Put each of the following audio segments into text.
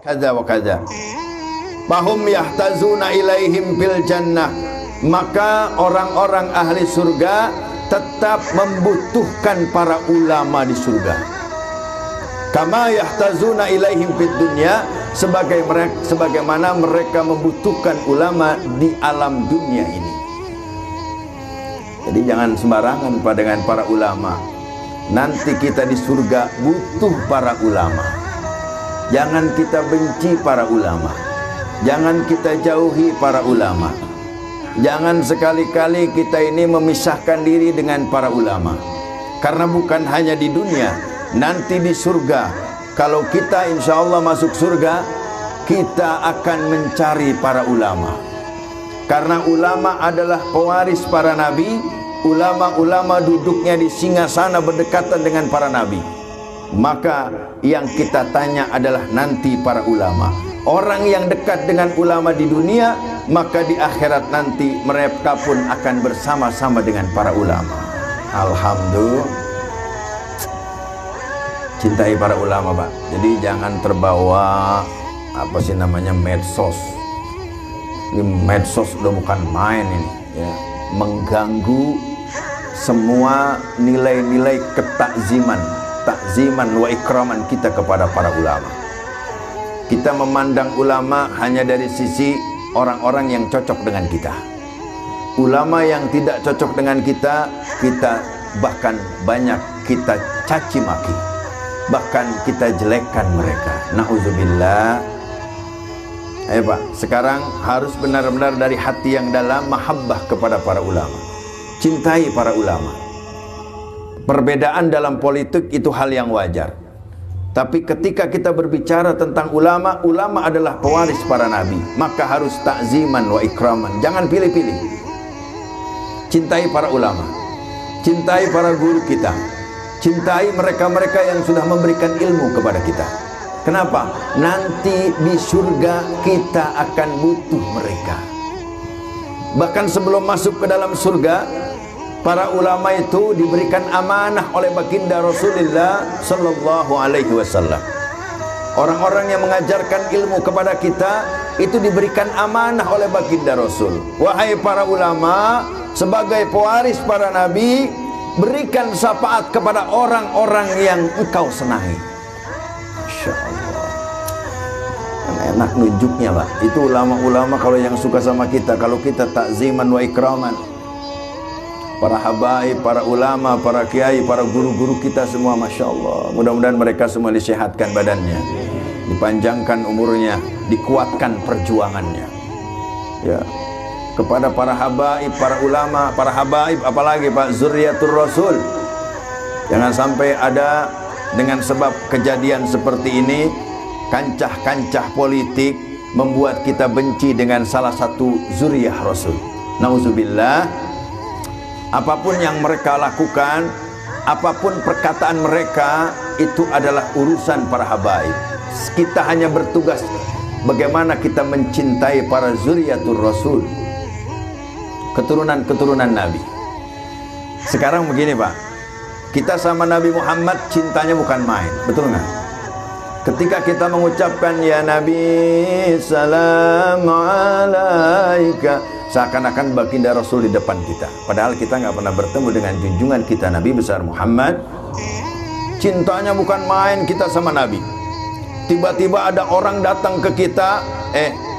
kada wa kada. Fahum yahtazuna ilaihim fil jannah. Maka orang-orang ahli surga tetap membutuhkan para ulama di surga. Kama yahtazuna ilaihim fid dunya, sebagaimana mereka membutuhkan ulama di alam dunia ini. Jadi jangan sembarangan dengan para ulama. Nanti kita di surga butuh para ulama. Jangan kita benci para ulama. Jangan kita jauhi para ulama. Jangan sekali-kali kita ini memisahkan diri dengan para ulama. Karena bukan hanya di dunia, nanti di surga, kalau kita insya Allah masuk surga, kita akan mencari para ulama. Karena ulama adalah pewaris para nabi. Ulama-ulama duduknya di singgasana berdekatan dengan para nabi. Maka yang kita tanya adalah nanti para ulama. Orang yang dekat dengan ulama di dunia, maka di akhirat nanti mereka pun akan bersama-sama dengan para ulama. Alhamdulillah. Cintai para ulama, Pak. Jadi jangan terbawa medsos. Ini medsos udah bukan main ini, ya. Mengganggu semua nilai-nilai ketakziman, takziman wa ikraman kita kepada para ulama. Kita memandang ulama hanya dari sisi orang-orang yang cocok dengan kita. Ulama yang tidak cocok dengan kita, kita bahkan banyak kita caci maki, bahkan kita jelekkan mereka. Na'udzubillah. Ayo Pak, sekarang harus benar-benar dari hati yang dalam mahabbah kepada para ulama. Cintai para ulama. Perbedaan dalam politik itu hal yang wajar. Tapi ketika kita berbicara tentang ulama, ulama adalah pewaris para nabi, maka harus takziman wa ikraman. Jangan pilih-pilih. Cintai para ulama. Cintai para guru kita. Cintai mereka-mereka yang sudah memberikan ilmu kepada kita. Kenapa? Nanti di surga kita akan butuh mereka. Bahkan sebelum masuk ke dalam surga, para ulama itu diberikan amanah oleh baginda Rasulullah sallallahu alaihi wasallam. Orang-orang yang mengajarkan ilmu kepada kita itu diberikan amanah oleh baginda Rasul. Wahai para ulama, sebagai pewaris para nabi, berikan syafaat kepada orang-orang yang engkau senangi. Masya Allah. Enak nunjuknya, Pak. Itu ulama-ulama kalau yang suka sama kita, kalau kita takziman wa ikraman. Para habaib, para ulama, para kiai, para guru-guru kita semua, Masya Allah. Mudah-mudahan mereka semua disehatkan badannya, dipanjangkan umurnya, dikuatkan perjuangannya. Ya, kepada para habaib, para ulama, para habaib, apalagi Pak, zuriyatur Rasul. Jangan sampai ada dengan sebab kejadian seperti ini, kancah-kancah politik membuat kita benci dengan salah satu zuriyah Rasul. Nauzubillah. Apapun yang mereka lakukan, apapun perkataan mereka, itu adalah urusan para habaib. Kita hanya bertugas bagaimana kita mencintai para zuriyatur Rasul, keturunan-keturunan Nabi. Sekarang begini Pak, kita sama Nabi Muhammad cintanya bukan main, betul nggak? Ketika kita mengucapkan ya Nabi salam alaika, seakan-akan baginda Rasul di depan kita. Padahal kita nggak pernah bertemu dengan junjungan kita Nabi besar Muhammad. Cintanya bukan main kita sama Nabi. Tiba-tiba ada orang datang ke kita,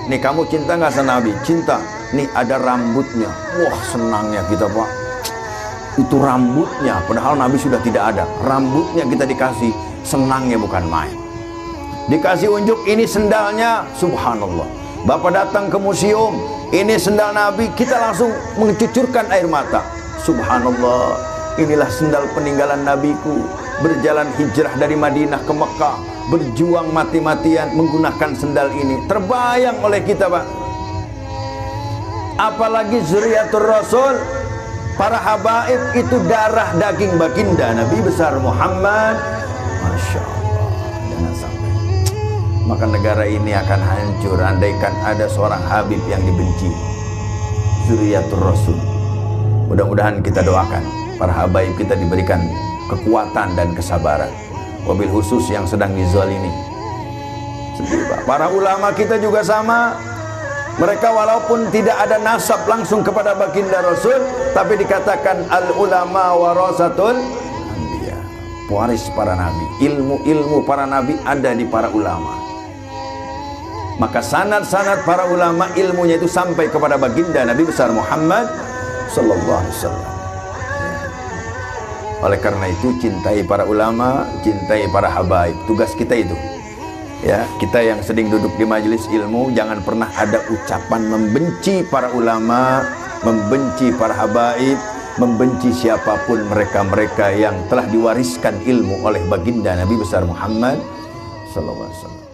nih kamu cinta nggak sama Nabi? Cinta. Nih ada rambutnya. Wah senangnya kita Pak. Itu rambutnya, padahal Nabi sudah tidak ada. Rambutnya kita dikasih, senangnya bukan main. Dikasih unjuk, ini sendalnya, subhanallah. Bapak datang ke museum, ini sendal Nabi, kita langsung mencucurkan air mata. Subhanallah, inilah sendal peninggalan Nabiku. Berjalan hijrah dari Madinah ke Mekah, berjuang mati-matian menggunakan sendal ini. Terbayang oleh kita Pak. Apalagi zuriyatur Rasul, para habaib itu darah daging baginda Nabi besar Muhammad. Masya Allah. Jangan sampai. Maka negara ini akan hancur andaikan ada seorang habib yang dibenci, zuriyatur Rasul. Mudah-mudahan kita doakan para habaib kita diberikan kekuatan dan kesabaran, wabil khusus yang sedang dizalimi. Para ulama kita juga sama. Mereka walaupun tidak ada nasab langsung kepada baginda Rasul, tapi dikatakan al ulama warasatul anbiya, pewaris para nabi. Ilmu-ilmu para nabi ada di para ulama. Maka sanad-sanad para ulama ilmunya itu sampai kepada baginda Nabi besar Muhammad sallallahu alaihi wasallam. Oleh karena itu cintai para ulama, cintai para habaib. Tugas kita itu. Ya, kita yang sedang duduk di majelis ilmu, jangan pernah ada ucapan membenci para ulama, membenci para habaib, membenci siapapun mereka-mereka yang telah diwariskan ilmu oleh baginda Nabi besar Muhammad sallallahu alaihi wasallam.